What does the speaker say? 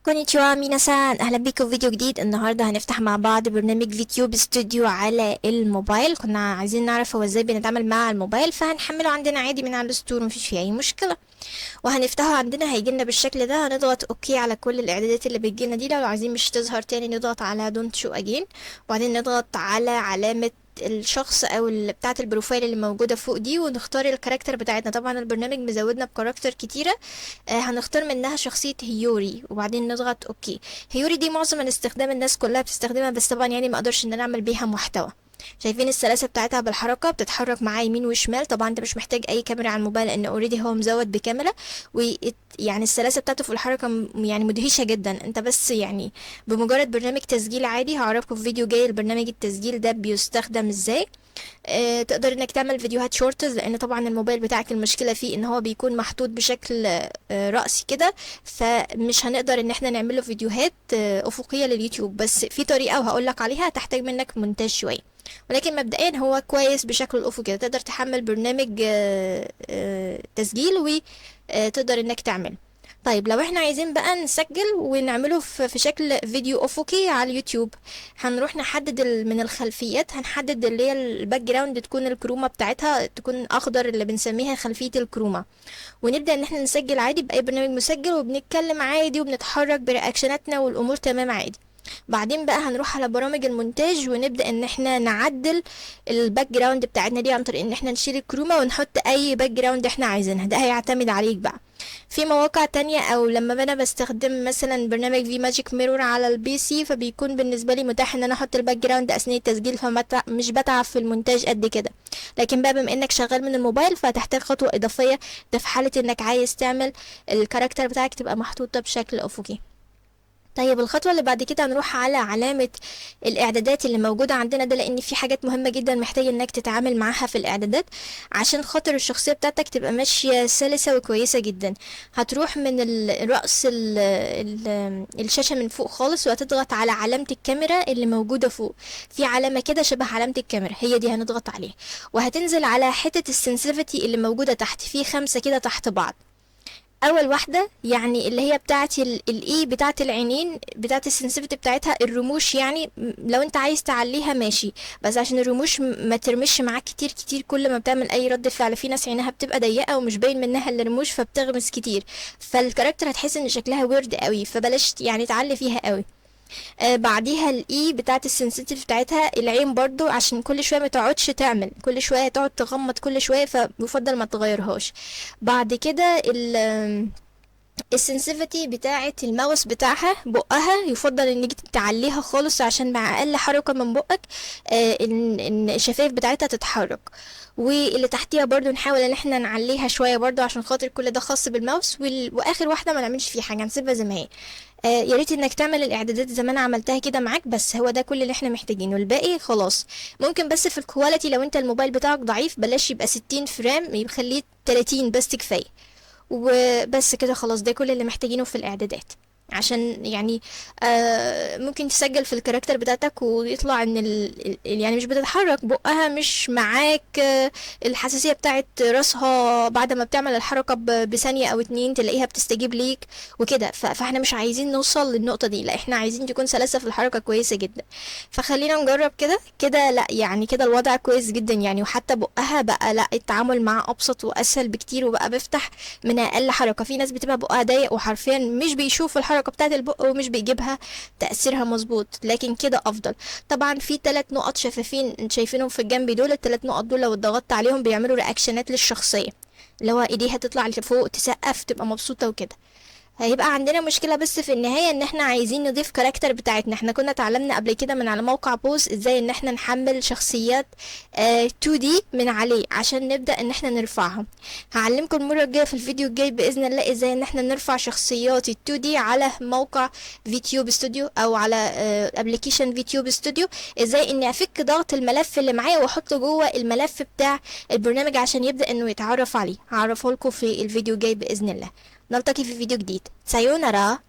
كونيتشوا ميناسان، اهلا بيكم في فيديو جديد. النهارده هنفتح مع بعض برنامج فيتيوب ستوديو على الموبايل. كنا عايزين نعرف هو ازاي بنتعامل مع الموبايل، فهنحمله عندنا عادي من على الستور، مفيش فيه اي مشكله. وهنفتحه عندنا هيجيلنا بالشكل ده. هنضغط اوكي على كل الاعدادات اللي بتجيلنا دي. لو عايزين مش تظهر تاني نضغط على دونت شو اجين، وبعدين نضغط على علامه الشخص او بتاعه البروفايل اللي موجوده فوق دي، ونختار الكاركتر بتاعتنا. طبعا البرنامج مزودنا بكاركتر كتيره. هنختار منها شخصيه هيوري، وبعدين نضغط اوكي. هيوري دي معظم الاستخدام الناس كلها بتستخدمها، بس طبعا يعني ما اقدرش ان انا اعمل بيها محتوى. شايفين السلاسة بتاعتها بالحركة، بتتحرك معاه يمين وشمال. طبعا انت مش محتاج اي كاميرا على الموبايل لان اوريدي هو مزود بكاميرا. يعني السلاسة بتاعته في الحركة يعني مدهشة جدا. انت بس يعني بمجرد برنامج تسجيل عادي، هعرفكم في فيديو جاي البرنامج التسجيل ده بيستخدم ازاي. تقدر انك تعمل فيديوهات شورتز، لان طبعا الموبايل بتاعك المشكله فيه ان هو بيكون محطوط بشكل رأسي كده، فمش هنقدر ان احنا نعمله فيديوهات افقيه لليوتيوب. بس في طريقه وهقول لك عليها، تحتاج منك مونتاج شويه، ولكن مبدئيا هو كويس بشكل الافقي كده. تقدر تحمل برنامج تسجيل وتقدر انك تعمل. طيب لو احنا عايزين بقى نسجل ونعمله في شكل فيديو افقي على اليوتيوب، هنروح نحدد من الخلفيات. هنحدد اللي هي الباك جراوند تكون الكرومه بتاعتها تكون اخضر، اللي بنسميها خلفيه الكرومه. ونبدا ان احنا نسجل عادي باي برنامج مسجل، وبنتكلم عادي وبنتحرك برياكشناتنا والامور تمام عادي. بعدين بقى هنروح على برامج المونتاج، ونبدا ان احنا نعدل الباك جراوند بتاعتنا دي عن طريق ان احنا نشيل الكرومه ونحط اي باك جراوند احنا عايزينها. ده هيعتمد عليك بقى. في مواقع تانية، او لما انا بستخدم مثلا برنامج في ماجيك ميرور على البي سي، فبيكون بالنسبه لي متاح ان انا احط الباك جراوند اثناء التسجيل، مش بتعب في المونتاج قد كده. لكن بقى بما انك شغال من الموبايل، فهتحتاج خطوه اضافيه، ده في حاله انك عايز تعمل الكاركتر بتاعك تبقى محطوطه بشكل افقي. طيب الخطوة اللي بعد كده هنروح على علامة الإعدادات اللي موجودة عندنا ده، لأن في حاجات مهمة جدا محتاج إنك تتعامل معاها في الإعدادات عشان خاطر الشخصية بتاعتك تبقى ماشية سلسة وكويسة جدا. هتروح من رأس الشاشة من فوق خالص، وهتضغط على علامة الكاميرا اللي موجودة فوق. في علامة كده شبه علامة الكاميرا، هي دي هنضغط عليها. وهتنزل على حتة السنسيفيتي اللي موجودة تحت، في 5 كده تحت بعض. اول واحده يعني اللي هي بتاعه الاي بتاعه العينين، بتاعه السنسيفيتي بتاعتها الرموش. يعني لو انت عايز تعليها ماشي، بس عشان الرموش ما ترمش معاك كتير كتير كل ما بتعمل اي رد فعل. في ناس عينها بتبقى ضيقه ومش باين منها الا الرموش، فبتغمس كتير، فالكاركتر هتحس ان شكلها ويرد قوي، فبلاش يعني تعلي فيها قوي. بعديها الاي بتاعت السنسيتيف بتاعتها العين برضو، عشان كل شويه ما تقعدش تعمل كل شويه تقعد تغمض كل شويه، فيفضل ما تغيرهاش. بعد كده السنسيفيتي بتاعه الماوس بتاعها بقها، يفضل انك تعليها خالص عشان مع اقل حركه من بقك ان الشفايف بتاعتها تتحرك. واللي تحتيها برضو نحاول ان احنا نعليها شويه برضو، عشان خاطر كل ده خاص بالماوس. واخر واحده ما نعملش فيه حاجه، نسيبها زي ما هي. يا ريت انك تعمل الاعدادات زي ما انا عملتها كده معاك، بس هو ده كل اللي احنا محتاجينه، الباقي خلاص. ممكن بس في الكواليتي لو انت الموبايل بتاعك ضعيف بلاش يبقى 60 فريم، يبقى خليه 30 بس كفايه. وبس كده خلاص، ده كل اللي محتاجينه في الاعدادات. عشان يعني ممكن تسجل في الكاركتر بتاعتك ويطلع ان يعني مش بتتحرك بقها، مش معاك الحساسية بتاعت راسها بعد ما بتعمل الحركة بثانية او 2 تلاقيها بتستجيب ليك وكده. فاحنا مش عايزين نوصل للنقطة دي، لا احنا عايزين تكون سلاسة في الحركة كويسة جدا. فخلينا نجرب كده كده. لا يعني كده الوضع كويس جدا يعني، وحتى بقها بقى لا التعامل معاه ابسط واسهل بكتير، وبقى بيفتح من اقل حركه. في ناس بتبقى بقها ضيق وحرفيا مش بيشوف الحركه بتاعه البق ومش بيجيبها تاثيرها مظبوط، لكن كده افضل. طبعا في 3 نقط شفافين انت شايفينهم في الجنب دول، ال3 نقط دول لو ضغطت عليهم بيعملوا رياكشنات للشخصيه، اللي هو ايديها تطلع لفوق تسقف تبقى مبسوطه وكده. هيبقى عندنا مشكلة بس في النهاية ان احنا عايزين نضيف كاركتر بتاعتنا. احنا كنا اتعلمنا قبل كده من على موقع بوز ازاي ان احنا نحمل شخصيات 2D من عليه عشان نبدأ ان احنا نرفعهم. هعلمكم المرة الجاية في الفيديو الجاي بإذن الله ازاي ان احنا نرفع شخصيات 2D على موقع فيتيوب ستوديو او على ابلكيشن فيتيوب ستوديو. ازاي اني افك ضغط الملف اللي معايا واحطه جوه الملف بتاع البرنامج عشان يبدأ انه يتعرف عليه. هعرفه لكم في الفيديو الجاي بإذن الله. نلتقي في فيديو جديد. سايونارا.